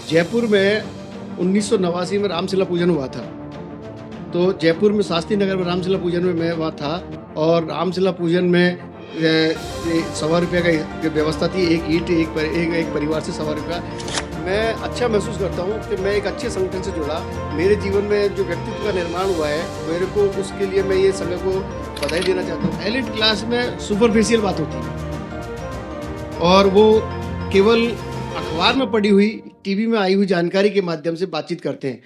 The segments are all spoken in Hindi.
जयपुर में 1989 में रामशिला पूजन हुआ था। तो जयपुर में शास्त्री नगर में रामशिला पूजन में मैं वहाँ था और रामशिला पूजन में ₹100 की व्यवस्था थी। एक ईंट एक परिवार से ₹100। मैं अच्छा महसूस करता हूँ कि मैं एक अच्छे संगठन से जुड़ा। मेरे जीवन में जो व्यक्तित्व का निर्माण हुआ है, मेरे को उसके लिए मैं ये संघ को बधाई देना चाहता हूँ। एलीट क्लास में सुपरफिशियल बात होती है और वो केवल अखबार में पढ़ी हुई, टीवी में आई हुई जानकारी के माध्यम से बातचीत करते हैं।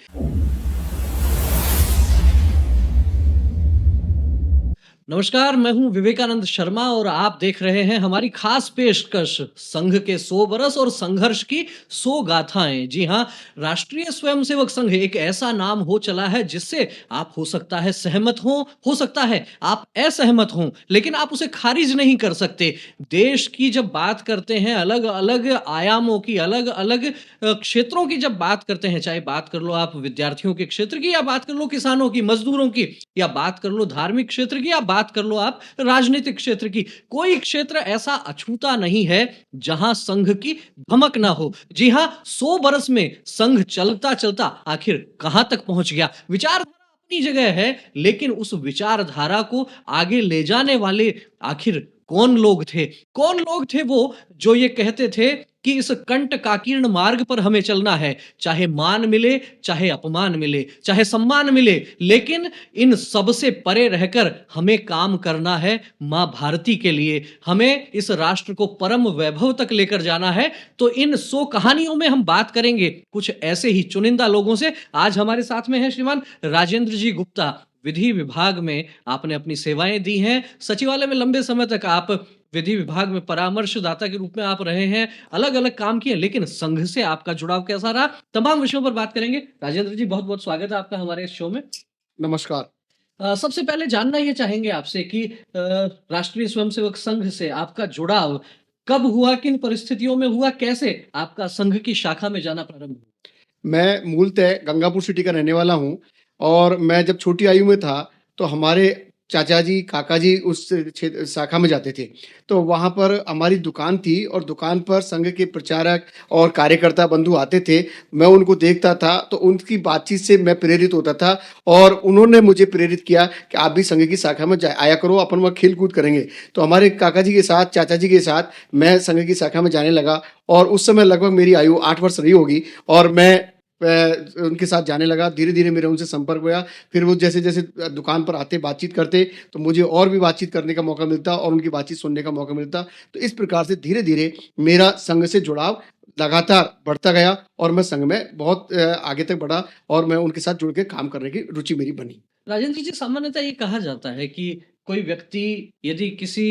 नमस्कार, मैं हूं विवेकानंद शर्मा और आप देख रहे हैं हमारी खास पेशकश संघ के 100 बरस और संघर्ष की 100 गाथाएं। जी हां, राष्ट्रीय स्वयंसेवक संघ एक ऐसा नाम हो चला है जिससे आप हो सकता है सहमत हो सकता है आप असहमत हों, लेकिन आप उसे खारिज नहीं कर सकते। देश की जब बात करते हैं, अलग अलग आयामों की, अलग अलग क्षेत्रों की जब बात करते हैं, चाहे बात कर लो आप विद्यार्थियों के क्षेत्र की, या बात कर लो किसानों की, मजदूरों की, या बात कर लो धार्मिक क्षेत्र की, या बात कर लो आप राजनीतिक क्षेत्र की, कोई क्षेत्र ऐसा अछूता नहीं है जहां संघ की भमक ना हो। जी हां, 100 बरस में संघ चलता चलता आखिर कहां तक पहुंच गया। विचारधारा अपनी जगह है, लेकिन उस विचारधारा को आगे ले जाने वाले आखिर कौन लोग थे वो जो ये कहते थे कि इस कंटकाकीर्ण मार्ग पर हमें चलना है, चाहे मान मिले, चाहे अपमान मिले, चाहे सम्मान मिले, लेकिन इन सब से परे रहकर हमें काम करना है मां भारती के लिए। हमें इस राष्ट्र को परम वैभव तक लेकर जाना है। तो इन 100 कहानियों में हम बात करेंगे कुछ ऐसे ही चुनिंदा लोगों से। आज हमारे साथ में है श्रीमान राजेंद्र जी गुप्ता। विधि विभाग में आपने अपनी सेवाएं दी हैं। सचिवालय में लंबे समय तक आप विधि विभाग में परामर्शदाता के रूप में आप रहे हैं, अलग-अलग काम किए, लेकिन संघ से आपका जुड़ाव कैसा रहा? तमाम विषयों पर बात करेंगे। राजेंद्र जी, बहुत-बहुत स्वागत है आपका हमारे इस शो में। नमस्कार। सबसे पहले जानना ये चाहेंगे आपसे कि राष्ट्रीय स्वयंसेवक संघ से आपका जुड़ाव कब हुआ, किन परिस्थितियों में हुआ, कैसे आपका संघ की शाखा में जाना प्रारंभ हुआ? मैं मूलतः गंगापुर सिटी का रहने वाला हूँ और मैं जब छोटी आयु में था, तो हमारे चाचा जी, काका जी उस क्षेत्र शाखा में जाते थे। तो वहाँ पर हमारी दुकान थी और दुकान पर संघ के प्रचारक और कार्यकर्ता बंधु आते थे। मैं उनको देखता था, तो उनकी बातचीत से मैं प्रेरित होता था और उन्होंने मुझे प्रेरित किया कि आप भी संघ की शाखा में आया करो, अपन वहाँ खेल-कूद करेंगे। तो हमारे काका जी के साथ, चाचा जी के साथ मैं संघ की शाखा में जाने लगा और उस समय लगभग मेरी आयु 8 वर्ष रही होगी और मैं उनके साथ जाने लगा। धीरे-धीरे मेरा उनसे संपर्क हुआ। फिर वो जैसे-जैसे दुकान पर आते, बातचीत करते, तो मुझे और भी बातचीत करने का मौका मिलता और उनकी बातचीत सुनने का मौका मिलता। तो इस प्रकार से धीरे-धीरे मेरा संघ से जुड़ाव लगातार बढ़ता गया और मैं संघ में बहुत आगे तक बढ़ा और मैं उनके साथ जुड़ के काम करने की रुचि मेरी बनी। राजेंद्र जी, सामान्यतः ये कहा जाता है कि कोई व्यक्ति यदि किसी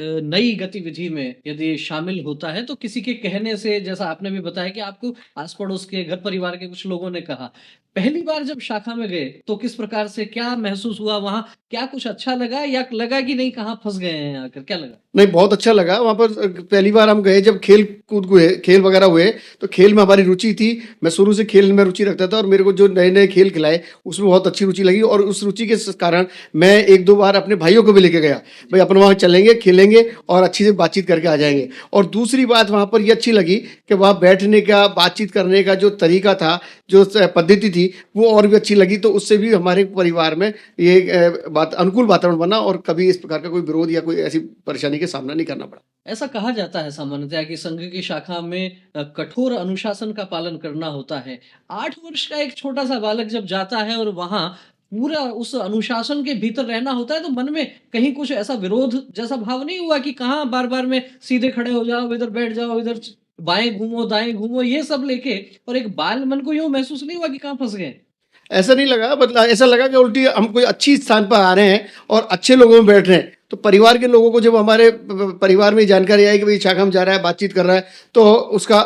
नई गतिविधि में यदि शामिल होता है, तो किसी के कहने से, जैसा आपने भी बताया कि आपको आस-पड़ोस के, घर परिवार के कुछ लोगों ने कहा। पहली बार जब शाखा में गए, तो किस प्रकार से क्या महसूस हुआ वहाँ? क्या कुछ अच्छा लगा या लगा कि नहीं कहाँ फँस गए हैं आकर, क्या लगा? नहीं, बहुत अच्छा लगा वहाँ पर। पहली बार हम गए जब खेल-कूद हुए, खेल वगैरह हुए, तो खेल में हमारी रुचि थी। मैं शुरू से खेल में रुचि रखता था और मेरे को जो नए-नए खेल खिलाए, उसमें बहुत अच्छी रुचि लगी और उस रुचि के कारण मैं 1-2 बार अपने भाइयों को भी लेके गया। भई अपन वहाँ चलेंगे, खेलेंगे और अच्छी से बातचीत करके आ जाएँगे। और दूसरी बात वहाँ पर ये अच्छी लगी कि वहाँ बैठने का, बातचीत करने का जो तरीका था, जो पद्धति थी, वो और भी अच्छी लगी। तो उससे भी हमारे परिवार में ये अनुकूल वातावरण बना और कभी इस प्रकार का कोई विरोध या कोई ऐसी परेशानी का सामना नहीं करना पड़ा। ऐसा कहा जाता है सामान्यतः कि संघ की शाखा में कठोर अनुशासन का पालन करना होता है। 8 वर्ष का एक छोटा-सा बालक जब जाता है और वहाँ पूरा उस अनुशासन के भीतर रहना होता है, तो मन में कहीं कुछ ऐसा विरोध जैसा भाव नहीं हुआ कि कहाँ बार-बार में सीधे खड़े हो जाओ, इधर बैठ जाओ, इधर बाएँ घूमो, दाएँ घूमो, ये सब लेके, और एक बाल मन को यूँ महसूस नहीं हुआ कि कहाँ फँस गए? ऐसा नहीं लगा, मतलब ऐसा लगा कि उल्टी हम कोई अच्छी स्थान पर आ रहे हैं और अच्छे लोगों में बैठ रहे हैं। तो परिवार के लोगों को जब हमारे परिवार में जानकारी आई कि भाई शाखा में जा रहा है, बातचीत कर रहा है, तो उसका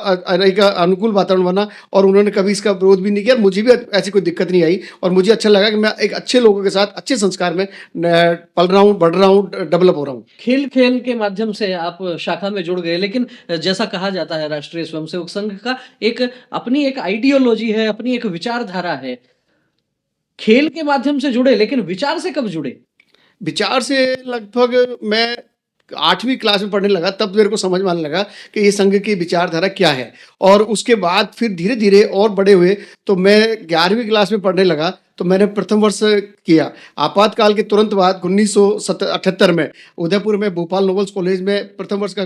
एक अनुकूल वातावरण बना और उन्होंने कभी इसका विरोध भी नहीं किया। मुझे भी ऐसी कोई दिक्कत नहीं आई और मुझे अच्छा लगा कि मैं एक अच्छे लोगों के साथ अच्छे संस्कार में पल रहा हूँ, बढ़ रहा हूँ, डेवलप हो रहा हूँ। खेल-खेल के माध्यम से आप शाखा में जुड़ गए, लेकिन जैसा कहा जाता है राष्ट्रीय स्वयंसेवक संघ का एक अपनी एक आइडियोलॉजी है, अपनी एक विचारधारा है। खेल के माध्यम से जुड़े, लेकिन विचार से कब जुड़े? विचार से लगभग मैं 8वीं क्लास में पढ़ने लगा तब मेरे को समझ में आने लगा कि ये संघ की विचारधारा क्या है। और उसके बाद फिर धीरे-धीरे और बड़े हुए तो मैं 11वीं क्लास में पढ़ने लगा तो मैंने प्रथम वर्ष किया। आपातकाल के तुरंत बाद 1978 में उदयपुर में भोपाल नोबल्स कॉलेज में प्रथम वर्ष का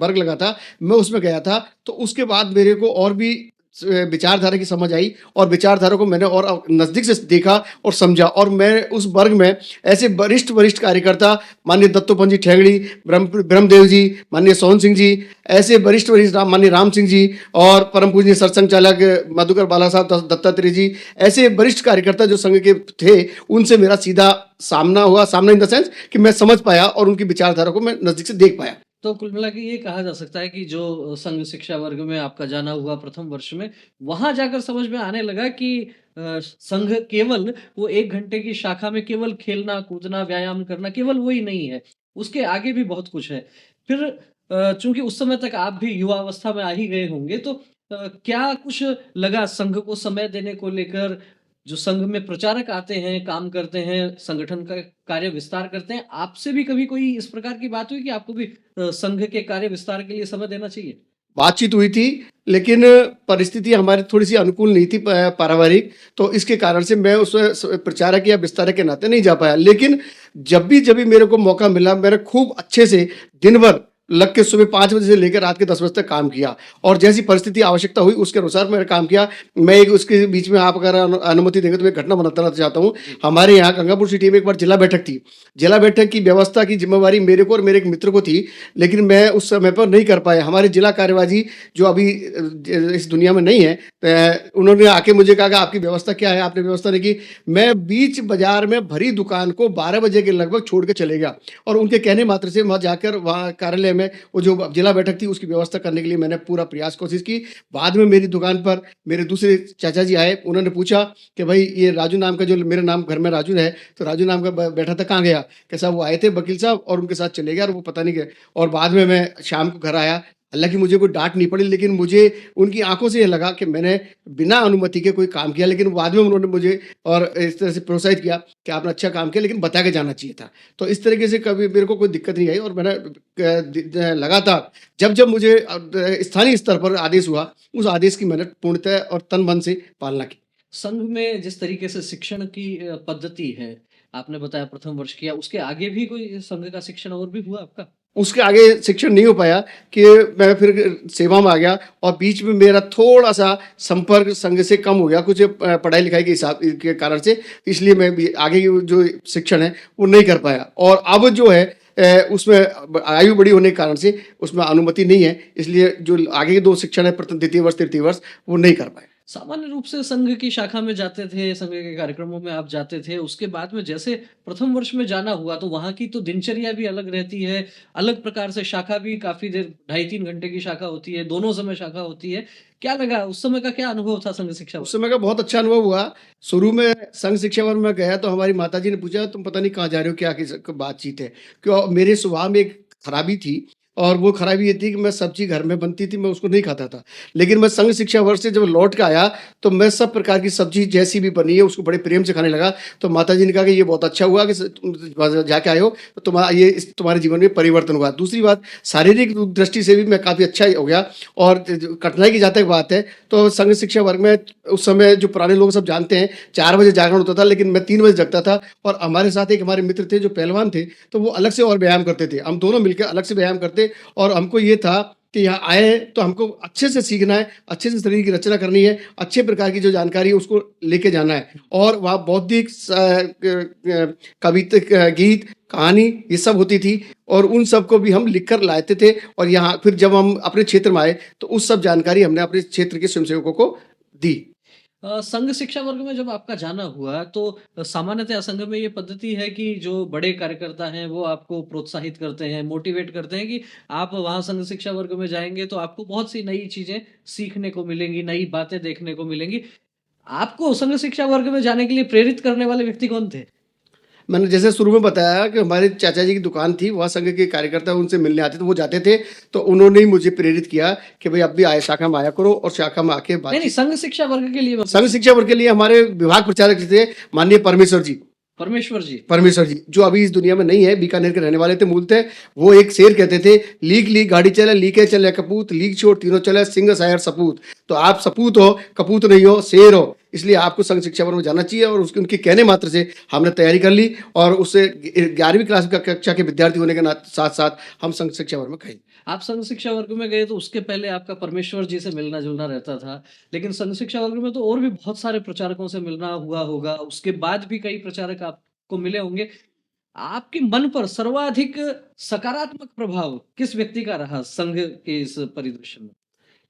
वर्ग लगा था, मैं उसमें गया था। तो उसके बाद मेरे को और भी विचारधारा की समझ आई और विचारधारा को मैंने और नज़दीक से देखा और समझा। और मैं उस वर्ग में ऐसे वरिष्ठ कार्यकर्ता माननीय दत्तोपंत जी ठेंगड़ी, ब्रह्मदेव जी, माननीय सोहन सिंह जी, ऐसे वरिष्ठ माननीय राम सिंह जी और परम पूजनीय सरसंघ चालक मधुकर बाला साहब दत्तात्रेय जी, ऐसे वरिष्ठ कार्यकर्ता जो संघ के थे, उनसे मेरा सीधा सामना हुआ। सामना इन द सेंस कि मैं समझ पाया और उनकी विचारधारा को मैं नज़दीक से देख पाया। तो कुल मिला के ये कहा जा सकता है कि जो संघ शिक्षा वर्ग में आपका जाना हुआ प्रथम वर्ष में, वहाँ जाकर समझ में आने लगा कि संघ केवल वो 1 घंटे की शाखा में केवल खेलना, कूदना, व्यायाम करना केवल वो ही नहीं है, उसके आगे भी बहुत कुछ है। फिर चूँकि उस समय तक आप भी युवा अवस्था में आ ही गए होंगे, तो क्या कुछ लगा संघ को समय देने को लेकर? जो संघ में प्रचारक आते हैं, काम करते हैं, संगठन का कार्य विस्तार करते हैं, आपसे भी कभी कोई इस प्रकार की बात हुई कि आपको भी संघ के कार्य विस्तार के लिए समय देना चाहिए? बातचीत हुई थी, लेकिन परिस्थिति हमारी थोड़ी-सी अनुकूल नहीं थी पारिवारिक, तो इसके कारण से मैं उसमें प्रचारक या विस्तारक के नाते नहीं जा पाया। लेकिन जब भी मेरे को मौका मिला, मैंने खूब अच्छे से दिन भर लग के सुबह 5 बजे से लेकर रात के 10 बजे तक काम किया और जैसी परिस्थिति आवश्यकता हुई उसके अनुसार मैंने काम किया। मैं एक उसके बीच में आप अगर अनुमति देंगे तो मैं एक घटना बताना चाहता हूँ। हमारे यहाँ गंगापुर सिटी में एक बार जिला बैठक थी। जिला बैठक की व्यवस्था की ज़िम्मेवारी मेरे को और मेरे एक मित्र को थी, लेकिन मैं उस समय पर नहीं कर पाया। हमारे जिला कार्यवाही जो अभी इस दुनिया में नहीं है, उन्होंने आके मुझे कहा कि आपकी व्यवस्था क्या है? आपने व्यवस्था नहीं की। मैं बीच बाज़ार में भरी दुकान को 12 बजे के लगभग छोड़ के चले गया और उनके कहने मात्र से वहाँ जाकर वहाँ कार्यालय में वो जो जिला बैठक थी उसकी व्यवस्था करने के लिए मैंने पूरा प्रयास कोशिश की। बाद में मेरी दुकान पर मेरे दूसरे चाचा जी आए, उन्होंने पूछा कि भाई ये राजू नाम का जो मेरा नाम घर में राजू है, तो राजू नाम का बैठा था, कहाँ गया? कि साहब वो आए थे वकील साहब और उनके साथ चले गया और वो पता नहीं गए। और बाद में मैं शाम को घर आया, हालाँकि मुझे कोई डाँट नहीं पड़ी, लेकिन मुझे उनकी आँखों से ये लगा कि मैंने बिना अनुमति के कोई काम किया। लेकिन बाद में उन्होंने मुझे और इस तरह से प्रोत्साहित किया कि आपने अच्छा काम किया, लेकिन बता के जाना चाहिए था। तो इस तरीके से कभी मेरे को कोई दिक्कत नहीं आई और मैंने लगातार जब मुझे स्थानीय स्तर पर आदेश हुआ, उस आदेश की मैंने पूर्णतः और तन-मन से पालना की। संघ में जिस तरीके से शिक्षण की पद्धति है, आपने बताया प्रथम वर्ष किया, उसके आगे भी कोई संघ का शिक्षण और भी हुआ आपका? उसके आगे शिक्षण नहीं हो पाया कि मैं फिर सेवा में आ गया और बीच में मेरा थोड़ा-सा संपर्क संघ से कम हो गया, कुछ पढ़ाई-लिखाई के हिसाब के कारण से, इसलिए मैं भी आगे की जो शिक्षण है, वो नहीं कर पाया। और अब जो है उसमें आयु बड़ी होने के कारण से उसमें अनुमति नहीं है, इसलिए जो आगे के 2 शिक्षण है प्रथम द्वितीय वर्ष, तृतीय वर्ष, वो नहीं कर पाए। सामान्य रूप से संघ की शाखा में जाते थे, संघ के कार्यक्रमों में आप जाते थे, उसके बाद में जैसे प्रथम वर्ष में जाना हुआ, तो वहाँ की तो दिनचर्या भी अलग रहती है, अलग प्रकार से शाखा भी काफ़ी देर 2.5-3 घंटे की शाखा होती है, दोनों समय शाखा होती है। क्या लगा उस समय का क्या अनुभव था संघ शिक्षा उस में? समय का बहुत अच्छा अनुभव हुआ। शुरू में संघ शिक्षा वर्ग में गया तो हमारी माताजी ने पूछा, तुम पता नहीं कहाँ जा रहे हो, क्या बातचीत है? क्यों मेरे स्वभाव में एक खराबी थी और वो खराबी ये थी कि मैं सब्जी घर में बनती थी, मैं उसको नहीं खाता था। लेकिन मैं संघ शिक्षा वर्ग से जब लौट के आया, तो मैं सब प्रकार की सब्जी जैसी भी बनी है, उसको बड़े प्रेम से खाने लगा। तो माताजी ने कहा कि ये बहुत अच्छा हुआ कि तुम जाके आए हो, तो तुम्हारे जीवन में परिवर्तन हुआ। दूसरी बात, शारीरिक दृष्टि से भी मैं काफ़ी अच्छा हो गया। और कठिनाई की जहाँ तक बात है, तो संघ शिक्षा वर्ग में उस समय जो पुराने लोग सब जानते हैं, 4 बजे जागरण होता था, लेकिन मैं 3 बजे जगता था। और हमारे साथ एक हमारे मित्र थे जो पहलवान थे, तो वो अलग से और व्यायाम करते थे। हम दोनों मिलकर अलग से व्यायाम करते और हमको ये था कि यहाँ आए हैं तो हमको अच्छे से सीखना है, अच्छे से शरीर की रचना करनी है, अच्छे प्रकार की जो जानकारी है उसको लेके जाना है। और वहाँ बौद्धिक कविता, गीत, कहानी ये सब होती थी और उन सब को भी हम लिख कर लाते थे। और यहाँ फिर जब हम अपने क्षेत्र में आए तो उस सब जानकारी हमने अपने क्षेत्र के स्वयंसेवकों को दी। संघ शिक्षा वर्ग में जब आपका जाना हुआ तो सामान्यतः संघ में ये पद्धति है कि जो बड़े कार्यकर्ता हैं वो आपको प्रोत्साहित करते हैं, मोटिवेट करते हैं कि आप वहाँ संघ शिक्षा वर्ग में जाएँगे तो आपको बहुत सी नई चीज़ें सीखने को मिलेंगी, नई बातें देखने को मिलेंगी। आपको संघ शिक्षा वर्ग में जाने के लिए प्रेरित करने वाले व्यक्ति कौन थे? मैंने जैसे शुरू में बताया कि हमारे चाचा जी की दुकान थी, वहाँ संघ के कार्यकर्ता उनसे मिलने आते थे, वो जाते थे, तो उन्होंने ही मुझे प्रेरित किया कि भाई अब भी आए शाखा में आया करो और शाखा में आके नहीं, बातचीत। संघ शिक्षा वर्ग के लिए संघ शिक्षा वर्ग के लिए हमारे विभाग प्रचारक थे माननीय परमेश्वर जी। परमेश्वर जी। परमेश्वर जी, जो अभी इस दुनिया में नहीं है, बीकानेर के रहने वाले थे मूलतः। वो एक शेर कहते थे, लीक लीक गाड़ी चले, लीके चले कपूत, लीक छोड़ तीनों चले, सिंह शायर सपूत। तो आप सपूत हो, कपूत नहीं हो, शेर हो। इसलिए आपको संघ शिक्षा वर्ग में जाना चाहिए, और उसके उनके कहने मात्र से हमने तैयारी कर ली, और उससे 11वीं क्लास कक्षा के विद्यार्थी होने के साथ साथ हम संघ शिक्षा वर्ग में गए। आप संघ शिक्षा वर्ग में गए तो उसके पहले आपका परमेश्वर जी से मिलना-जुलना रहता था। लेकिन संघ शिक्षा वर्ग में तो और भी बहुत सारे प्रचारकों से मिलना हुआ होगा, उसके बाद भी कई प्रचारक आपको मिले होंगे। आपके मन पर सर्वाधिक सकारात्मक प्रभाव किस व्यक्ति का रहा संघ के इस परिदृश्य में?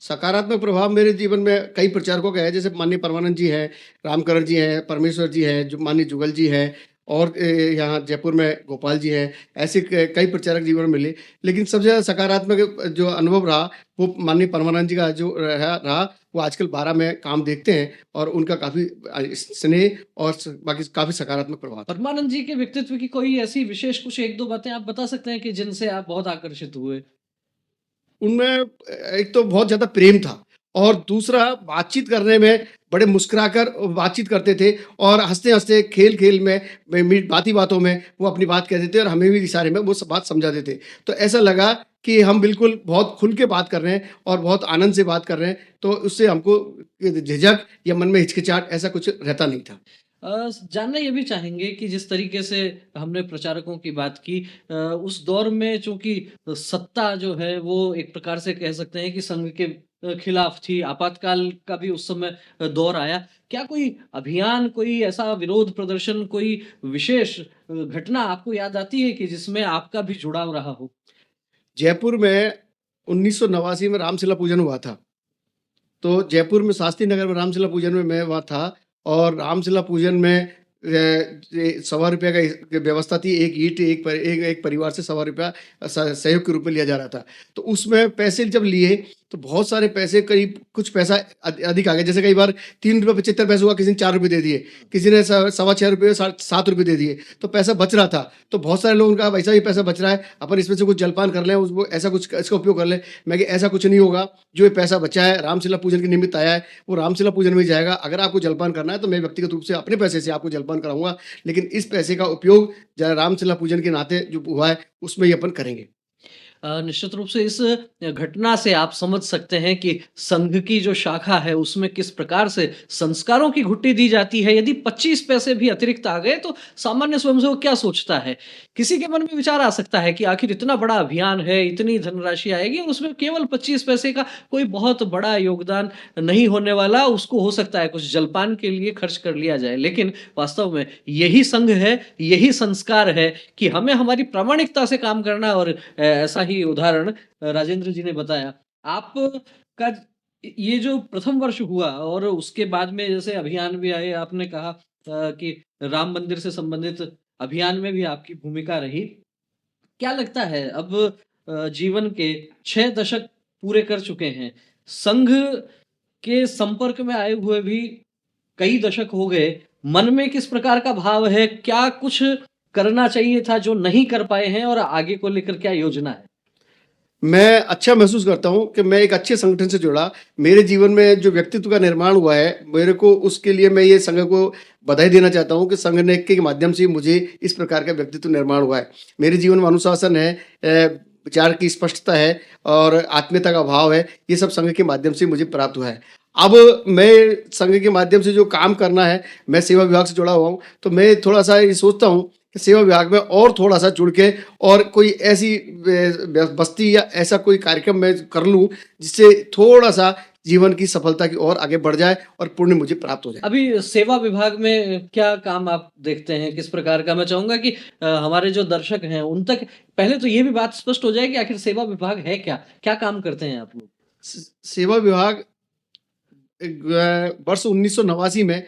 सकारात्मक प्रभाव मेरे जीवन में कई प्रचारकों का है, जैसे माननीय परमानंद जी हैं, रामकरण जी हैं, परमेश्वर जी हैं, जो माननीय जुगल जी हैं, और यहाँ जयपुर में गोपाल जी हैं। ऐसे कई प्रचारक जीवन में मिले, लेकिन सबसे ज़्यादा सकारात्मक जो अनुभव रहा वो माननीय परमानंद जी का जो रहा। वो आजकल 12 में काम देखते हैं, और उनका काफ़ी स्नेह और बाकी काफ़ी सकारात्मक प्रभाव था। परमानंद जी के व्यक्तित्व की कोई ऐसी विशेष कुछ 1-2 बातें आप बता सकते हैं कि जिनसे आप बहुत आकर्षित हुए? उनमें एक तो बहुत ज़्यादा प्रेम था, और दूसरा बातचीत करने में बड़े मुस्कुराकर बातचीत करते थे, और हँसते-हँसते, खेल-खेल में बातों में वो अपनी बात कहते थे, और हमें भी इशारे में वो सब बात समझाते थे। तो ऐसा लगा कि हम बिल्कुल बहुत खुल के बात कर रहे हैं, और बहुत आनंद से बात कर रहे हैं, तो उससे हमको झिझक या मन में हिचकिचाहट ऐसा कुछ रहता नहीं था। जानना ये भी चाहेंगे कि जिस तरीके से हमने प्रचारकों की बात की, उस दौर में चूँकि सत्ता जो है वो एक प्रकार से कह सकते हैं कि संघ के खिलाफ थी, आपातकाल का भी उस समय दौर आया। क्या कोई अभियान, कोई ऐसा विरोध प्रदर्शन, कोई विशेष घटना आपको याद आती है कि जिसमें आपका भी जुड़ाव रहा हो? जयपुर में 1989 में रामशिला पूजन हुआ था। तो जयपुर में शास्त्री नगर में रामशिला पूजन में मैं वहाँ था, और रामशिला पूजन में ₹1.25 की व्यवस्था थी। एक ईंट एक परिवार से ₹1.25 सहयोग के रूप में लिया जा रहा था। तो उसमें पैसे जब लिए, तो बहुत सारे पैसे, करीब कुछ पैसा अधिक आ गया। जैसे कई बार ₹3.75 हुआ, किसी ने ₹4 दे दिए, किसी ने ₹6.25 ₹7 दे दिए, तो पैसा बच रहा था। तो बहुत सारे लोगों ने कहा, वैसा ही पैसा बच रहा है, अपन इसमें से कुछ जलपान कर लें, उसको ऐसा कुछ इसका उपयोग कर लें। मैं कि ऐसा कुछ नहीं होगा। जो ये पैसा बचा है, रामशिला पूजन के निमित्त आया है, वो रामशिला पूजन में ही जाएगा। अगर आपको जलपान करना है, तो मैं व्यक्तिगत रूप से अपने पैसे से आपको जलपान कराऊँगा, लेकिन इस पैसे का उपयोग रामशिला पूजन के नाते जो हुआ है, उसमें ही अपन करेंगे। निश्चित रूप से इस घटना से आप समझ सकते हैं कि संघ की जो शाखा है उसमें किस प्रकार से संस्कारों की घुट्टी दी जाती है। यदि 25 पैसे भी अतिरिक्त आ गए तो सामान्य स्वयंसेवक क्या सोचता है? किसी के मन में विचार आ सकता है कि आखिर इतना बड़ा अभियान है, इतनी धनराशि आएगी और उसमें केवल 25 पैसे का कोई बहुत बड़ा योगदान नहीं होने वाला, उसको हो सकता है कुछ जलपान के लिए खर्च कर लिया जाए। लेकिन वास्तव में यही संघ है, यही संस्कार है कि हमें हमारी प्रामाणिकता से काम करना है, और ऐसा ही उदाहरण राजेंद्र जी ने बताया। आपका ये जो प्रथम वर्ष हुआ और उसके बाद में जैसे अभियान भी आए, आपने कहा कि राम मंदिर से संबंधित अभियान में भी आपकी भूमिका रही। क्या लगता है अब जीवन के 6 दशक पूरे कर चुके हैं। संघ के संपर्क में आए हुए भी कई दशक हो गए। मन में किस प्रकार का भाव है? क्या कुछ करना चाहिए था जो नहीं कर पाए हैं और आगे को लेकर क्या योजना है? मैं अच्छा महसूस करता हूँ कि मैं एक अच्छे संगठन से जुड़ा। मेरे जीवन में जो व्यक्तित्व का निर्माण हुआ है, मेरे को उसके लिए मैं ये संघ को बधाई देना चाहता हूँ कि संघ ने के माध्यम से मुझे इस प्रकार का व्यक्तित्व निर्माण हुआ है। मेरे जीवन में अनुशासन है, विचार की स्पष्टता है, और आत्मीयता का भाव है। ये सब संघ के माध्यम से मुझे प्राप्त हुआ है। अब मैं संघ के माध्यम से जो काम करना है, मैं सेवा विभाग से जुड़ा हुआ हूँ, तो मैं थोड़ा-सा ये सोचता हूँ कि सेवा विभाग में और थोड़ा-सा जुड़ के, और कोई ऐसी बस्ती या ऐसा कोई कार्यक्रम मैं कर लूँ, जिससे थोड़ा-सा जीवन की सफलता की ओर आगे बढ़ जाए और पुण्य मुझे प्राप्त हो जाए। अभी सेवा विभाग में क्या काम आप देखते हैं? किस प्रकार का? मैं चाहूँगा कि हमारे जो दर्शक हैं उन तक पहले तो ये भी बात स्पष्ट हो जाए कि आखिर सेवा विभाग है क्या? क्या काम करते हैं आप लोग? सेवा विभाग वर्ष 1989 में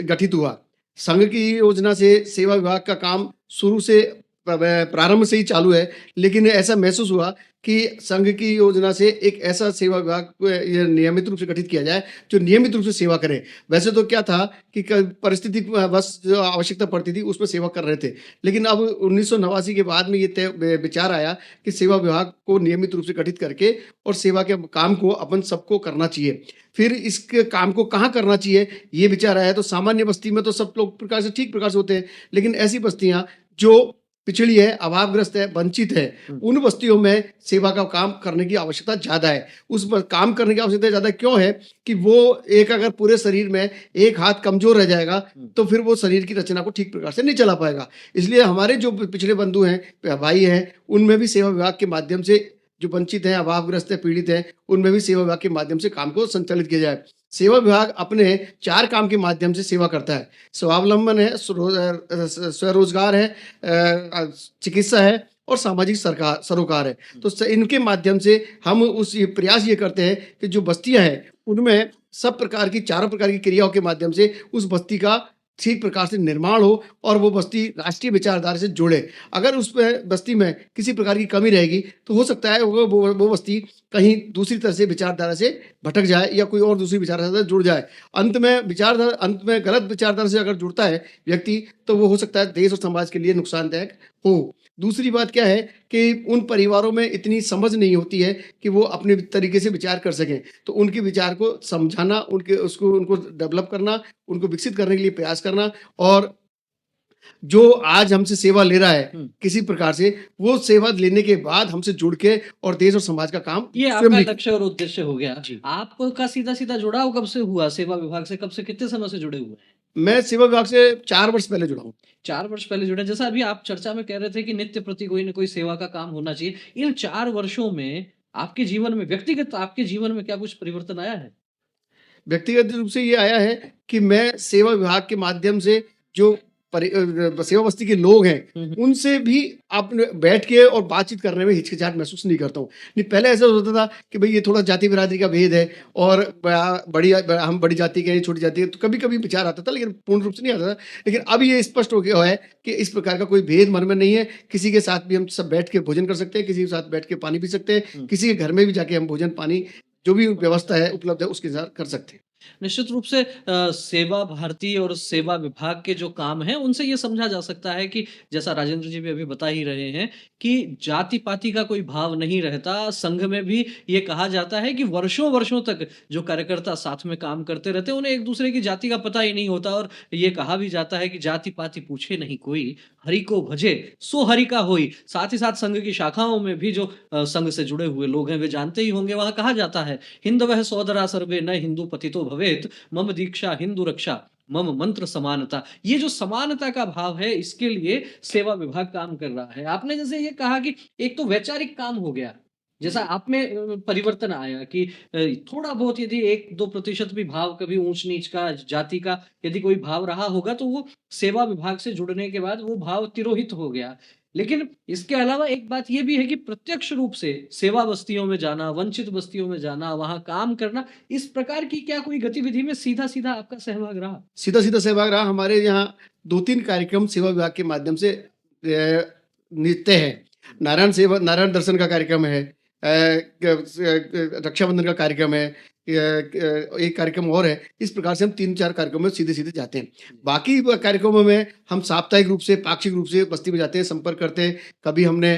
गठित हुआ। संघ की योजना से सेवा विभाग का काम शुरू से प्रारंभ से ही चालू है, लेकिन ऐसा महसूस हुआ कि संघ की योजना से एक ऐसा सेवा विभाग को ये नियमित रूप से गठित किया जाए, जो नियमित रूप से सेवा करे। वैसे तो क्या था कि परिस्थिति बस जो आवश्यकता पड़ती थी, उसमें सेवा कर रहे थे। लेकिन अब 1989 के बाद में ये तय विचार आया कि सेवा विभाग को नियमित रूप से गठित करके और सेवा के काम को अपन सबको करना चाहिए। फिर इसके काम को कहाँ करना चाहिए, ये विचार आया। तो सामान्य बस्ती में तो सब लोग प्रकार से ठीक प्रकार से होते हैं, लेकिन ऐसी बस्तियाँ जो पिछड़ी है, अभावग्रस्त है, वंचित है, उन बस्तियों में सेवा का काम करने की आवश्यकता ज़्यादा है। उस ब काम करने की आवश्यकता ज़्यादा क्यों है कि वो एक अगर पूरे शरीर में एक हाथ कमज़ोर रह जाएगा, तो फिर वो शरीर की रचना को ठीक प्रकार से नहीं चला पाएगा। इसलिए हमारे जो पिछड़े बंधु हैं, भाई हैं, उनमें भी सेवा विभाग के माध्यम से जो वंचित हैं, अभावग्रस्त हैं, पीड़ित हैं, उनमें भी सेवा विभाग के माध्यम से काम को संचालित किया जाए। सेवा विभाग अपने 4 काम के माध्यम से सेवा करता है। स्वावलंबन है, स्वरोजगार है, चिकित्सा है और सामाजिक सरोकार है। तो इनके माध्यम से हम ये प्रयास ये करते हैं कि जो बस्तियां हैं, उनमें सब प्रकार की, चारों प्रकार की क्रियाओं के माध्यम से उस बस्ती का ठीक प्रकार से निर्माण हो और वो बस्ती राष्ट्रीय विचारधारा से जुड़े। अगर उस बस्ती में किसी प्रकार की कमी रहेगी, तो हो सकता है वो बस्ती कहीं दूसरी तरह से विचारधारा से भटक जाए या कोई और दूसरी विचारधारा से जुड़ जाए। अंत में गलत विचारधारा से अगर जुड़ता है व्यक्ति, तो वो हो सकता है देश और समाज के लिए नुकसानदायक हो। दूसरी बात क्या है कि उन परिवारों में इतनी समझ नहीं होती है कि वो अपने तरीके से विचार कर सकें। तो उनके विचार को समझाना, उनको डेवलप करना, उनको विकसित करने के लिए प्रयास करना, और जो आज हमसे सेवा ले रहा है किसी प्रकार से, वो सेवा लेने के बाद हमसे जुड़ के और देश और समाज का काम ये स्वयं आपका भी लक्ष्य और उद्देश्य हो गया। जी। आपका सीधा-सीधा जुड़ाव कब से हुआ सेवा विभाग से? कब से, कितने समय से जुड़े हुए हैं? मैं सेवा विभाग से 4 वर्ष पहले जुड़ा हूँ। 4 वर्ष पहले जुड़े। जैसा अभी आप चर्चा में कह रहे थे कि नित्य प्रति कोई न कोई सेवा का काम होना चाहिए। इन 4 वर्षों में आपके जीवन में, व्यक्तिगत आपके जीवन में क्या कुछ परिवर्तन आया है? व्यक्तिगत रूप से ये आया है कि मैं सेवा विभाग के माध्यम से जो सेवा बस्ती के लोग हैं, उनसे भी आपने बैठ के और बातचीत करने में हिचकिचाहट महसूस नहीं करता हूँ। नहीं, पहले ऐसा होता था कि भई ये थोड़ा जाति बिरादरी का भेद है और हम बड़ी जाति के हैं, छोटी जाति के, तो कभी-कभी विचार आता था, लेकिन पूर्ण रूप से नहीं आता था। लेकिन अब ये स्पष्ट हो गया है कि इस प्रकार का कोई भेद मन में नहीं है। किसी के साथ भी हम सब बैठ के भोजन कर सकते हैं, किसी के साथ बैठ के पानी पी सकते हैं, किसी के घर में भी जाके हम भोजन, पानी जो भी व्यवस्था है, उपलब्ध है, उसके साथ कर सकते हैं। निश्चित रूप से सेवा भारती और सेवा विभाग के जो काम हैं, उनसे ये समझा जा सकता है कि जैसा राजेंद्र जी भी अभी बता ही रहे हैं कि जाति-पाति का कोई भाव नहीं रहता। संघ में भी ये कहा जाता है कि वर्षों-वर्षों तक जो कार्यकर्ता साथ में काम करते रहते हैं, उन्हें एक-दूसरे की जाति का पता ही नहीं होता, और ये कहा भी जाता है कि जाति-पाति पूछे नहीं कोई, हरि को भजे सो हरि का होई। साथ ही साथ संघ की शाखाओं में भी जो संघ से जुड़े हुए लोग हैं, वे जानते ही होंगे, वहाँ कहा जाता है, हिंदवः सोदरा सर्वे न हिंदू पतितो भवेत्, मम दीक्षा हिंदू रक्षा, मम मंत्र समानता। ये जो समानता का भाव है, इसके लिए सेवा विभाग काम कर रहा है। आपने जैसे ये कहा कि एक तो वैचारिक काम हो गया, जैसा आप में परिवर्तन आया कि थोड़ा बहुत यदि 1-2% भी भाव, कभी ऊंच-नीच का, जाति का यदि कोई भाव रहा होगा, तो वो सेवा विभाग से जुड़ने के बाद वो भाव तिरोहित हो गया। लेकिन इसके अलावा एक बात ये भी है कि प्रत्यक्ष रूप से सेवा बस्तियों में जाना, वंचित बस्तियों में जाना, वहाँ काम करना, इस प्रकार की क्या कोई गतिविधि में सीधा-सीधा आपका सहभाग रहा? सीधा-सीधा सहभाग रहा। हमारे यहाँ 2-3 कार्यक्रम सेवा विभाग के माध्यम से नित्य है। नारायण दर्शन का कार्यक्रम है, रक्षाबंधन का कार्यक्रम है, एक कार्यक्रम और है। इस प्रकार से हम 3-4 कार्यक्रमों में सीधे-सीधे जाते हैं। बाकी कार्यक्रमों में हम साप्ताहिक रूप से, पाक्षिक रूप से बस्ती में जाते हैं, संपर्क करते हैं। कभी हमने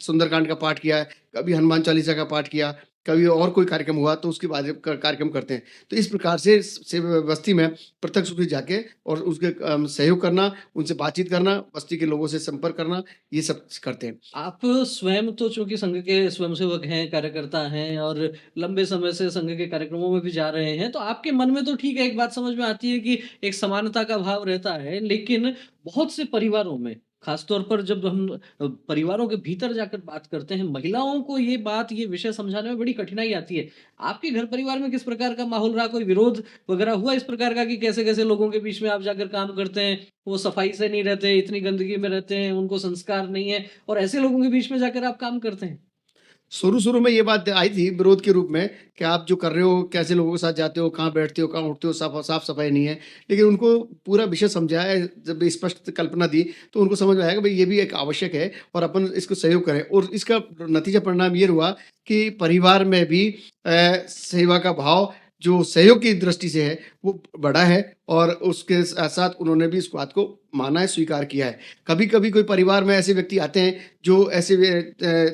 सुंदरकांड का पाठ किया है, कभी हनुमान चालीसा का पाठ किया, कभी और कोई कार्यक्रम हुआ तो उसके बाद कार्यक्रम करते हैं। तो इस प्रकार से बस्ती में प्रत्यक्ष रूप से जाके और उसके सहयोग करना, उनसे बातचीत करना, बस्ती के लोगों से संपर्क करना, ये सब करते हैं। आप स्वयं तो चूँकि संघ के स्वयंसेवक हैं, कार्यकर्ता हैं और लंबे समय से संघ के कार्यक्रमों में भी जा रहे हैं, तो आपके मन में तो ठीक है, एक बात समझ में आती है कि एक समानता का भाव रहता है, लेकिन बहुत से परिवारों में, खासतौर पर जब हम परिवारों के भीतर जाकर बात करते हैं, महिलाओं को ये बात, ये विषय समझाने में बड़ी कठिनाई आती है। आपके घर परिवार में किस प्रकार का माहौल रहा? कोई विरोध वगैरह हुआ इस प्रकार का कि कैसे-कैसे लोगों के बीच में आप जाकर काम करते हैं, वो सफाई से नहीं रहते, इतनी गंदगी में रहते हैं, उनको संस्कार नहीं है और ऐसे लोगों के बीच में जाकर आप काम करते हैं? शुरू-शुरू में ये बात आई थी विरोध के रूप में कि आप जो कर रहे हो, कैसे लोगों के साथ जाते हो, कहाँ बैठते हो, कहाँ उठते हो, साफ-सफाई नहीं है। लेकिन उनको पूरा विषय समझाया, जब स्पष्ट कल्पना दी, तो उनको समझ में आया कि भई ये भी एक आवश्यक है और अपन इसको सहयोग करें, और इसका नतीजा परिणाम ये हुआ कि परिवार में भी सेवा का भाव जो सहयोग की दृष्टि से है, वो बढ़ा है, और उसके साथ-साथ उन्होंने भी इस बात को माना है, स्वीकार किया है। कभी-कभी कोई परिवार में ऐसे व्यक्ति आते हैं जो ऐसे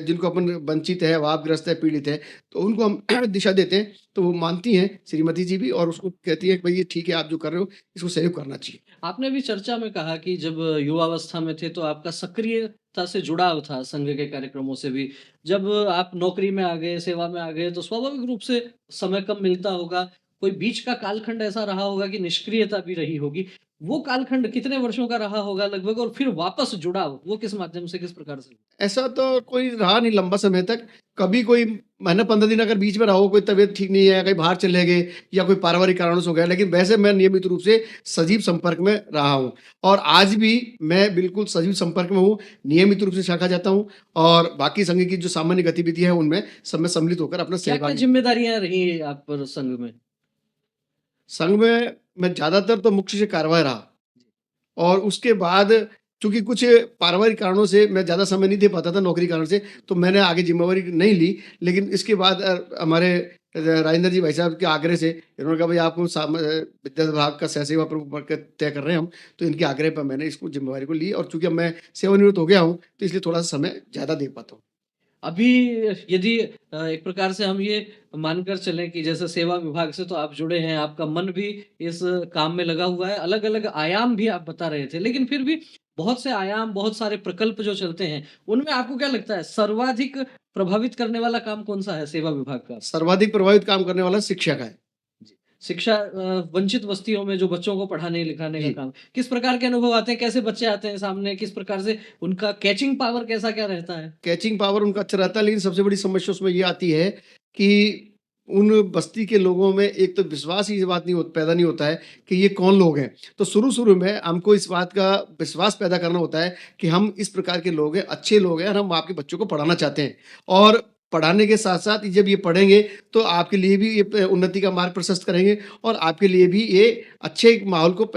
जिनको अपन वंचित है, अभावग्रस्त है, पीड़ित है, तो उनको हम दिशा देते हैं, तो वो मानती हैं श्रीमती जी भी, और उसको कहती हैं कि भई ये ठीक है, आप जो कर रहे हो, इसको सहयोग करना चाहिए। आपने भी चर्चा में कहा कि जब युवावस्था में थे तो आपका सक्रियता से जुड़ाव था संघ के कार्यक्रमों से भी। जब आप नौकरी में आ गए, सेवा में आ गए तो स्वाभाविक रूप से समय कम मिलता होगा। कोई बीच का कालखंड ऐसा रहा होगा कि निष्क्रियता भी रही होगी। वो कालखंड कितने वर्षों का रहा होगा लगभग, और फिर वापस जुड़ाव वो किस माध्यम से, किस प्रकार से? ऐसा तो कोई रहा नहीं लंबा समय तक। कभी कोई महीना 15 दिन अगर बीच में रहा हो, कोई तबीयत ठीक नहीं है, कहीं बाहर चले गए या कोई पारिवारिक कारणों से हो गया, लेकिन वैसे मैं नियमित रूप से सजीव संपर्क में रहा हूँ, और आज भी मैं बिल्कुल सजीव संपर्क में हूँ। नियमित रूप से शाखा जाता हूँ, और बाकी संघ की जो सामान्य गतिविधि है उनमें सब में सम्मिलित होकर अपना क्या-क्या सहभागी। ज़िम्मेदारियाँ रही आप पर संघ में? संघ में मैं ज़्यादातर तो मुख्य से कार्यवाह रहा, और उसके बाद चूँकि कुछ पारिवारिक कारणों से मैं ज़्यादा समय नहीं दे पाता था नौकरी के कारण से, तो मैंने आगे ज़िम्मेवारी नहीं ली। लेकिन इसके बाद हमारे राजेंद्र जी भाई साहब के आग्रह से इन्होंने कहा, भई आपको विद्या विभाग का सहसेवा प्रमुख पद का तय कर रहे हैं हम, तो इनके आग्रह पर मैंने इसको ज़िम्मेवारी को ली, और चूँकि अब मैं सेवानिवृत्त हो गया हूँ, तो इसलिए थोड़ा-सा समय ज़्यादा दे पाता हूँ। अभी यदि एक प्रकार से हम ये मानकर चलें कि जैसे सेवा विभाग से तो आप जुड़े हैं, आपका मन भी इस काम में लगा हुआ है, अलग-अलग आयाम भी आप बता रहे थे। लेकिन फिर भी बहुत से आयाम, बहुत सारे प्रकल्प जो चलते हैं, उनमें आपको क्या लगता है सर्वाधिक प्रभावित करने वाला काम कौन-सा है सेवा विभाग का? सर्वाधिक प्रभावित काम करने वाला शिक्षा का है। जी। शिक्षा वंचित बस्तियों में जो बच्चों को पढ़ाने-लिखाने का जी। काम, किस प्रकार के अनुभव आते हैं? कैसे बच्चे आते हैं सामने? किस प्रकार से उनका कैचिंग पावर कैसा क्या रहता है? कैचिंग पावर उनका अच्छा रहता है, लेकिन सबसे बड़ी समस्या उसमें ये आती है कि उन बस्ती के लोगों में एक तो विश्वास ही, ये बात नहीं पैदा नहीं होता है कि ये कौन लोग हैं। तो शुरू-शुरू में हमको इस बात का विश्वास पैदा करना होता है कि हम इस प्रकार के लोग हैं, अच्छे लोग हैं, और हम आपके बच्चों को पढ़ाना चाहते हैं। और पढ़ाने के साथ-साथ जब ये पढ़ेंगे, तो आपके लिए भी ये उन्नति का मार्ग प्रशस्त करेंगे, और आपके लिए भी ये अच्छे एक माहौल को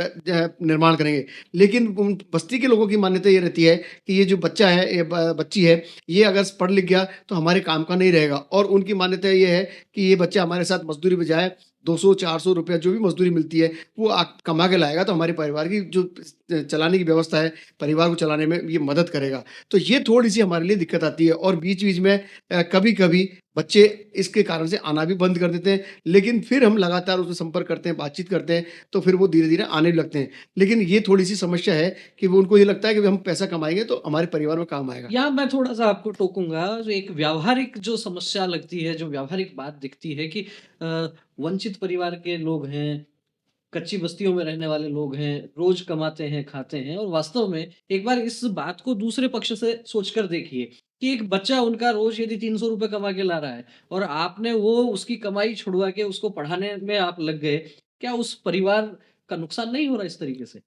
निर्माण करेंगे। लेकिन उन बस्ती के लोगों की मान्यता ये रहती है कि ये जो बच्चा है, ये बच्ची है, ये अगर पढ़ लिख गया तो हमारे काम का नहीं रहेगा, और उनकी मान्यता ये है कि ये बच्चा हमारे साथ मज़दूरी पे जाए, 200-400 रुपया जो भी मज़दूरी मिलती है, वो कमा के लाएगा, तो हमारे परिवार की जो चलाने की व्यवस्था है, परिवार को चलाने में ये मदद करेगा। तो ये थोड़ी-सी हमारे लिए दिक्कत आती है, और बीच-बीच में कभी-कभी बच्चे इसके कारण से आना भी बंद कर देते हैं, लेकिन फिर हम लगातार उससे संपर्क करते हैं, बातचीत करते हैं, तो फिर वो धीरे-धीरे आने भी लगते हैं। लेकिन ये थोड़ी-सी समस्या है कि वो, उनको ये लगता है कि हम पैसा कमाएँगे तो हमारे परिवार में काम आएगा। यहाँ मैं थोड़ा-सा आपको टोकूँगा, जो एक व्यावहारिक जो समस्या लगती है, जो व्यावहारिक बात दिखती है कि वंचित परिवार के लोग हैं, कच्ची बस्तियों में रहने वाले लोग हैं, रोज़ कमाते हैं, खाते हैं, और वास्तव में एक बार इस बात को दूसरे पक्ष से सोचकर देखिए कि एक बच्चा उनका रोज़ यदि ₹300 कमा के ला रहा है और आपने वो उसकी कमाई छुड़वा के उसको पढ़ाने में आप लग गए, क्या उस परिवार का नुकसान नहीं हो रहा इस तरीके से?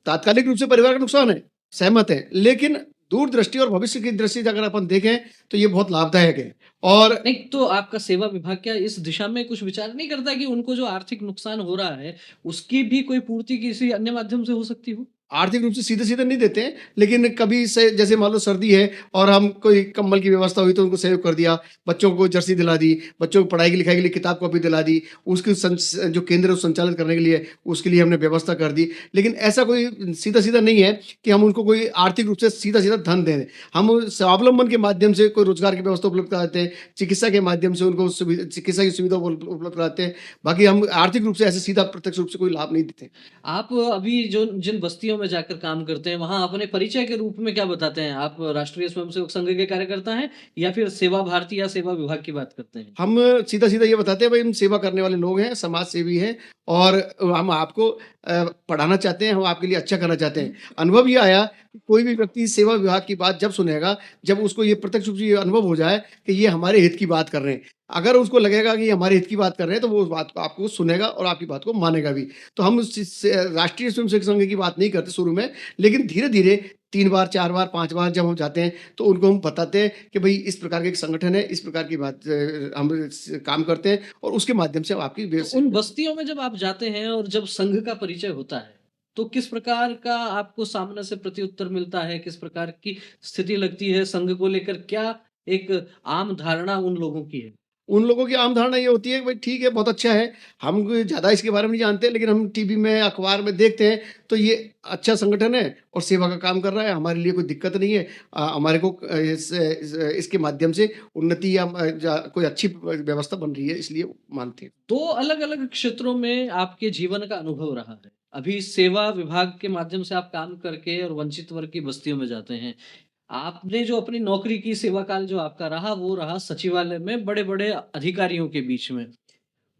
तात्कालिक रूप से परिवार का नुकसान है, सहमत हैं, लेकिन दूरदृष्टि और भविष्य की दृष्टि से अगर अपन देखें, तो ये बहुत लाभदायक है। और नहीं, तो आपका सेवा विभाग क्या इस दिशा में कुछ विचार नहीं करता कि उनको जो आर्थिक नुकसान हो रहा है, उसकी भी कोई पूर्ति किसी अन्य माध्यम से हो सकती हो? आर्थिक रूप से सीधे-सीधे नहीं देते हैं, लेकिन कभी से जैसे मान लो सर्दी है और हम कोई कंबल की व्यवस्था हुई तो उनको सहयोग कर दिया, बच्चों को जर्सी दिला दी, बच्चों को पढ़ाई की लिखाई के लिए किताब कॉपी दिला दी, उसके जो केंद्र है, संचालित करने के लिए उसके लिए हमने व्यवस्था कर दी। लेकिन ऐसा कोई सीधा-सीधा नहीं है कि हम उनको कोई आर्थिक रूप से सीधा-सीधा धन दे दें। हम स्वावलंबन के माध्यम से कोई रोज़गार की व्यवस्था उपलब्ध कराते हैं, चिकित्सा के माध्यम से उनको चिकित्सा की सुविधा उपलब्ध कराते हैं। बाकी हम आर्थिक रूप से ऐसे सीधा प्रत्यक्ष रूप से कोई लाभ नहीं देते। आप अभी जो जिन बस्तियों में जाकर काम करते हैं, वहाँ अपने परिचय के रूप में क्या बताते हैं? आप राष्ट्रीय स्वयंसेवक संघ के कार्यकर्ता हैं या फिर सेवा भारती या सेवा विभाग की बात करते हैं? हम सीधा-सीधा ये बताते हैं, भई हम सेवा करने वाले लोग हैं, समाज सेवी हैं, और हम आपको पढ़ाना चाहते हैं, हम आपके लिए अच्छा करना चाहते हैं। अनुभव ये आया कि कोई भी व्यक्ति सेवा विभाग की बात जब सुनेगा, जब उसको ये प्रत्यक्ष रूप से ये अनुभव हो जाए कि ये हमारे हित की बात कर रहे हैं। अगर उसको लगेगा कि ये हमारे हित की बात कर रहे हैं, तो वो उस बात को आपको सुनेगा और आपकी बात को मानेगा भी। तो हम राष्ट्रीय स्वयंसेवक संघ की बात नहीं करते शुरू में, लेकिन धीरे-धीरे 3 बार, 4 बार, 5 बार जब हम जाते हैं, तो उनको हम बताते हैं कि भई इस प्रकार का एक संगठन है, इस प्रकार की बात हम काम करते हैं और उसके माध्यम से हम आपकी तो उन बस्तियों में जब आप जाते हैं और जब संघ का परिचय होता है, तो किस प्रकार का आपको सामने से प्रत्युत्तर मिलता है? किस प्रकार की स्थिति लगती है संघ को लेकर? क्या एक आम धारणा उन लोगों की है? उन लोगों की आम धारणा ये होती है कि भाई ठीक है, बहुत अच्छा है, हम कोई ज़्यादा इसके बारे में नहीं जानते, लेकिन हम टीवी में, अखबार में देखते हैं, तो ये अच्छा संगठन है और सेवा का काम कर रहा है, हमारे लिए कोई दिक्कत नहीं है। हमारे को इसके माध्यम से उन्नति या कोई अच्छी व्यवस्था बन रही है, इसलिए मानते हैं। 2 अलग-अलग क्षेत्रों में आपके जीवन का अनुभव रहा है। अभी सेवा विभाग के माध्यम से आप काम करके और वंचित वर्ग की बस्तियों में जाते हैं। आपने जो अपनी नौकरी की सेवा काल जो आपका रहा, वो रहा सचिवालय में बड़े-बड़े अधिकारियों के बीच में।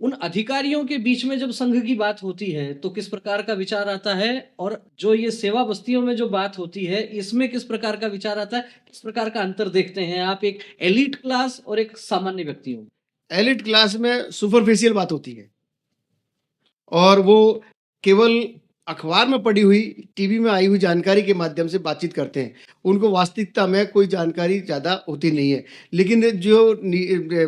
उन अधिकारियों के बीच में जब संघ की बात होती है, तो किस प्रकार का विचार आता है? और जो ये सेवा बस्तियों में जो बात होती है, इसमें किस प्रकार का विचार आता है? किस प्रकार का अंतर देखते हैं आप एक एलीट क्लास और एक सामान्य व्यक्तियों में? एलीट क्लास में सुपरफिशियल बात होती है और वो केवल अखबार में पढ़ी हुई, टीवी में आई हुई जानकारी के माध्यम से बातचीत करते हैं। उनको वास्तविकता में कोई जानकारी ज़्यादा होती नहीं है। लेकिन जो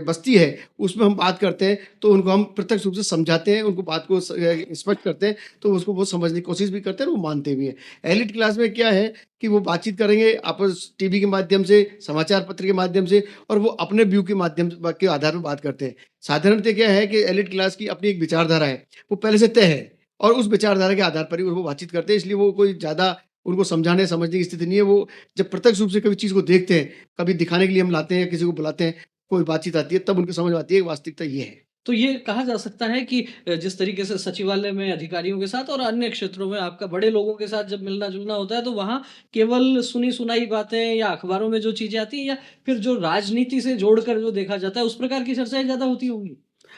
बस्ती है, उसमें हम बात करते हैं, तो उनको हम प्रत्यक्ष रूप से समझाते हैं, उनको बात को स्पष्ट करते हैं, तो उसको वो समझने की कोशिश भी करते हैं और वो मानते भी हैं। एलीट क्लास में क्या है कि वो बातचीत करेंगे आपस टीवी के माध्यम से, समाचार पत्र के माध्यम से और वो अपने व्यू के माध्यम के आधार पर बात करते हैं। साधारणतः क्या है कि एलीट क्लास की अपनी एक विचारधारा है, वो पहले से तय है। और उस विचारधारा के आधार पर ही वो बातचीत करते हैं, इसलिए वो कोई ज़्यादा उनको समझाने समझने की स्थिति नहीं है। वो जब प्रत्यक्ष रूप से कभी चीज़ को देखते हैं, कभी दिखाने के लिए हम लाते हैं, किसी को बुलाते हैं, कोई बातचीत आती है, तब उनको समझ में आती है कि वास्तविकता ये है। तो ये कहा जा सकता है कि जिस तरीके से सचिवालय में अधिकारियों के साथ और अन्य क्षेत्रों में आपका बड़े लोगों के साथ जब मिलना-जुलना होता है, तो वहाँ केवल सुनी-सुनाई बातें या अखबारों में जो चीज़ें आती हैं या फिर जो राजनीति से जोड़कर जो देखा जाता है, उस प्रकार की चर्चाएँ ज़्यादा होती होंगी?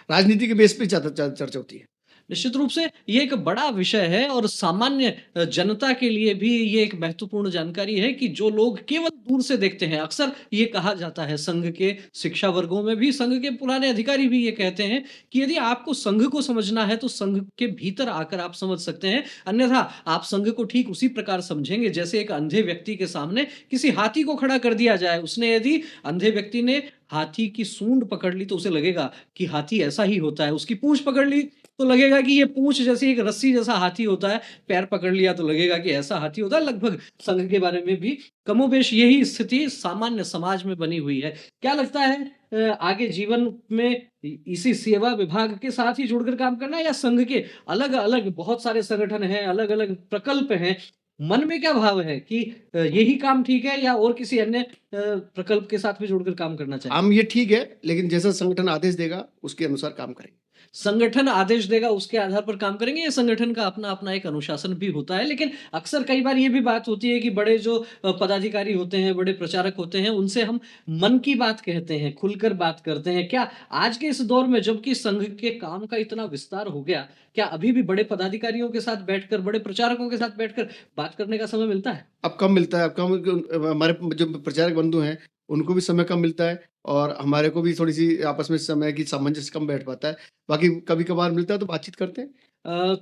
राजनीति के बेस पे ज़्यादा चर्चा होती है। निश्चित रूप से ये एक बड़ा विषय है और सामान्य जनता के लिए भी ये एक महत्वपूर्ण जानकारी है कि जो लोग केवल दूर से देखते हैं, अक्सर ये कहा जाता है संघ के शिक्षा वर्गों में भी, संघ के पुराने अधिकारी भी ये कहते हैं कि यदि आपको संघ को समझना है तो संघ के भीतर आकर आप समझ सकते हैं, अन्यथा आप संघ को ठीक उसी प्रकार समझेंगे जैसे एक अंधे व्यक्ति के सामने किसी हाथी को खड़ा कर दिया जाए, उसने यदि अंधे व्यक्ति ने हाथी की सूंड पकड़ ली तो उसे लगेगा कि हाथी ऐसा ही होता है, उसकी पूंछ पकड़ ली तो लगेगा कि ये पूंछ जैसी एक रस्सी जैसा हाथी होता है, पैर पकड़ लिया तो लगेगा कि ऐसा हाथी होता है। लगभग संघ के बारे में भी कमोबेश यही स्थिति सामान्य समाज में बनी हुई है। क्या लगता है आगे जीवन में इसी सेवा विभाग के साथ ही जुड़कर काम करना है या संघ के अलग-अलग बहुत सारे संगठन हैं, अलग-अलग प्रकल्प हैं, मन में क्या भाव है कि यही काम ठीक है या और किसी अन्य प्रकल्प के साथ भी जुड़कर काम करना चाहिए? हम ये ठीक है, लेकिन जैसा संगठन आदेश देगा, उसके अनुसार काम करेंगे। संगठन आदेश देगा उसके आधार पर काम करेंगे, ये संगठन का अपना-अपना एक अनुशासन भी होता है। लेकिन अक्सर कई बार ये भी बात होती है कि बड़े जो पदाधिकारी होते हैं, बड़े प्रचारक होते हैं, उनसे हम मन की बात कहते हैं, खुलकर बात करते हैं। क्या आज के इस दौर में जबकि संघ के काम का इतना विस्तार हो गया, क्या अभी भी बड़े पदाधिकारियों के साथ बैठकर, बड़े प्रचारकों के साथ बैठकर बात करने का समय मिलता है? अब कम मिलता है, अब कम हमारे जो प्रचारक बंधु हैं, उनको भी समय कम मिलता है और हमारे को भी थोड़ी-सी आपस में समय की सामंजस्य कम बैठ पाता है। बाकी कभी-कभार मिलता है तो बातचीत करते हैं। अ,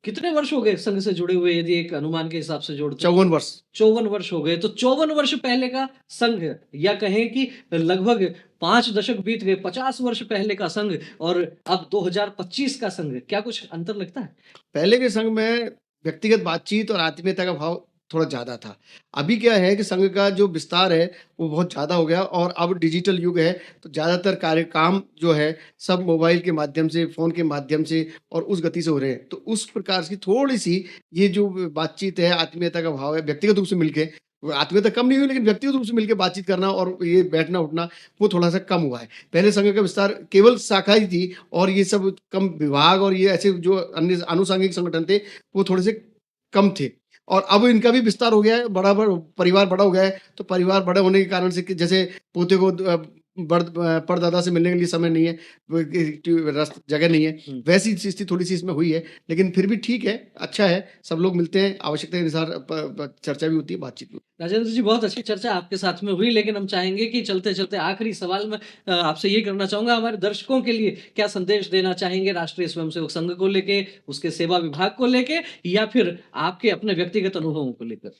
कितने वर्ष हो गए संघ से जुड़े हुए यदि एक अनुमान के हिसाब से जोड़ते हैं? 54 वर्ष। 54 वर्ष हो गए, तो 54 वर्ष पहले का संघ या कहें कि लगभग 5 दशक बीत गए, 50 वर्ष पहले का संघ और अब 2025 का संघ, क्या कुछ अंतर लगता है? पहले के संघ में व्यक्तिगत बातचीत और आत्मीयता का भाव थोड़ा ज़्यादा था। अभी क्या है कि संघ का जो विस्तार है, वो बहुत ज़्यादा हो गया और अब डिजिटल युग है, तो ज़्यादातर काम जो है, सब मोबाइल के माध्यम से, फ़ोन के माध्यम से और उस गति से हो रहे हैं। तो उस प्रकार की थोड़ी-सी ये जो बातचीत है, आत्मीयता का भाव है, व्यक्तिगत रूप से मिलके आत्मीयता कम नहीं हुई, लेकिन व्यक्तिगत रूप से मिलके बातचीत करना और ये बैठना-उठना, वो थोड़ा-सा कम हुआ है। पहले संघ का विस्तार केवल शाखा ही थी और ये सब कम विभाग और ये ऐसे जो अन्य आनुषंगिक संगठन थे, वो थोड़े से कम थे। और अब इनका भी विस्तार हो गया है, परिवार बड़ा हो गया है, तो परिवार बड़े होने के कारण से कि जैसे पोते को परदादा से मिलने के लिए समय नहीं है, जगह नहीं है, हुँ। वैसी स्थिति थोड़ी-सी इसमें हुई है। लेकिन फिर भी ठीक है, अच्छा है, सब लोग मिलते हैं, आवश्यकता के अनुसार प प चर्चा भी होती है, बातचीत भी होती राजेंद्र जी, बहुत अच्छी चर्चा आपके साथ में हुई, लेकिन हम चाहेंगे कि चलते-चलते आखिरी सवाल मैं आपसे ये करना चाहूँगा, हमारे दर्शकों के लिए क्या संदेश देना चाहेंगे राष्ट्रीय स्वयंसेवक संघ को लेके, उसके सेवा विभाग को लेके या फिर आपके अपने व्यक्तिगत अनुभवों को लेकर?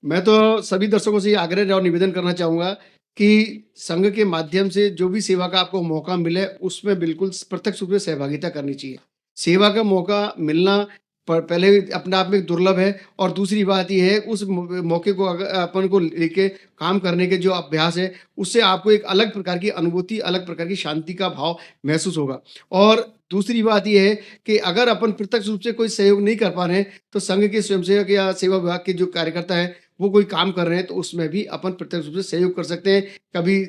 मैं तो सभी दर्शकों से ये आग्रह और निवेदन करना चाहूँगा कि संघ के माध्यम से जो भी सेवा का आपको मौका मिले, उसमें बिल्कुल प्रत्यक्ष रूप से सहभागिता करनी चाहिए। सेवा का मौका मिलना पहले अपने आप में दुर्लभ है और दूसरी बात ये है उस मौके को अगर अपन को लेके काम करने के जो अभ्यास है, उससे आपको एक अलग प्रकार की अनुभूति, अलग प्रकार की शांति का भाव महसूस होगा। और दूसरी बात ये है कि अगर अपन प्रत्यक्ष रूप से कोई सहयोग नहीं कर पा रहे हैं, तो संघ के स्वयंसेवक या सेवा विभाग के जो कार्यकर्ता हैं, वो कोई काम कर रहे हैं, तो उसमें भी अपन प्रत्यक्ष रूप से सहयोग कर सकते हैं। कभी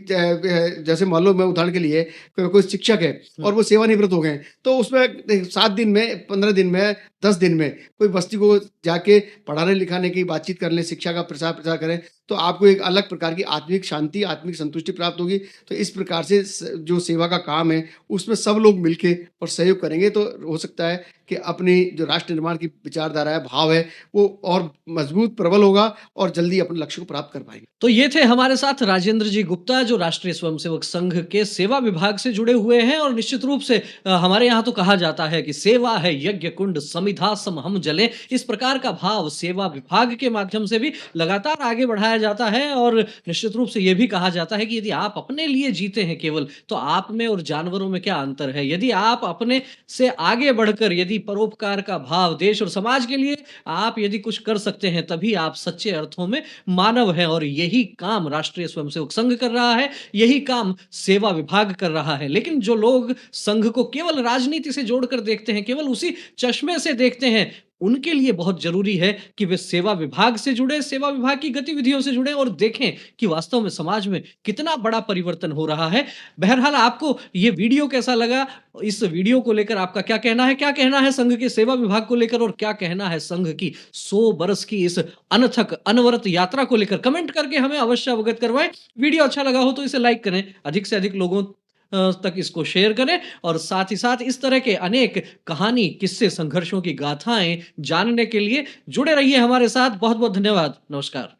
जैसे मान लो मैं उदाहरण के लिए कोई शिक्षक है और वो सेवानिवृत्त हो गए हैं, तो उसमें 7 दिन में, 15 दिन में, 10 दिन में कोई बस्ती को जाके पढ़ाने-लिखाने की बातचीत कर लें, शिक्षा का प्रचार-प्रसार करें, तो आपको एक अलग प्रकार की आत्मिक शांति, आत्मिक संतुष्टि प्राप्त होगी। तो इस प्रकार से जो सेवा का काम है, उसमें सब लोग मिलके और सहयोग करेंगे, तो हो सकता है कि अपनी जो राष्ट्र निर्माण की विचारधारा है, भाव है, वो और मजबूत, प्रबल होगा और जल्दी अपने लक्ष्य को प्राप्त कर पाएँगे। तो ये थे हमारे साथ राजेंद्र जी गुप्ता, जो राष्ट्रीय स्वयंसेवक संघ के सेवा विभाग से जुड़े हुए हैं। और निश्चित रूप से हमारे यहाँ तो कहा जाता है कि सेवा है यज्ञ कुंड, समिधा सम हम जले। इस प्रकार का भाव सेवा विभाग के माध्यम से भी लगातार आगे बढ़ाया जाता है। और निश्चित रूप से ये भी कहा जाता है कि यदि आप अपने लिए जीते हैं केवल, तो आप में और जानवरों में क्या अंतर है। यदि आप अपने से आगे बढ़कर यदि परोपकार का भाव देश और समाज के लिए आप यदि कुछ कर सकते हैं, तभी आप सच्चे अर्थों में मानव हैं। और यही काम राष्ट्रीय स्वयंसेवक संघ कर रहा है, यही काम सेवा विभाग कर रहा है। लेकिन जो लोग संघ को केवल राजनीति से जोड़कर देखते हैं, केवल उसी चश्मे से देखते हैं, उनके लिए बहुत जरूरी है कि वे सेवा विभाग से जुड़े, सेवा विभाग की गतिविधियों से जुड़े और देखें कि वास्तव में समाज में कितना बड़ा परिवर्तन हो रहा है। बहरहाल, आपको ये वीडियो कैसा लगा? इस वीडियो को लेकर आपका क्या कहना है? क्या कहना है संघ के सेवा विभाग को लेकर, और क्या कहना है संघ की 100 बरस की इस अनथक अनवरत यात्रा को लेकर? कमेंट करके हमें अवश्य अवगत करवाएं। वीडियो अच्छा लगा हो तो इसे लाइक करें, अधिक से अधिक लोगों तक इसको शेयर करें, और साथ ही साथ इस तरह के अनेक कहानी, किस्से, संघर्षों की गाथाएं जानने के लिए जुड़े रहिए हमारे साथ। बहुत बहुत धन्यवाद। नमस्कार।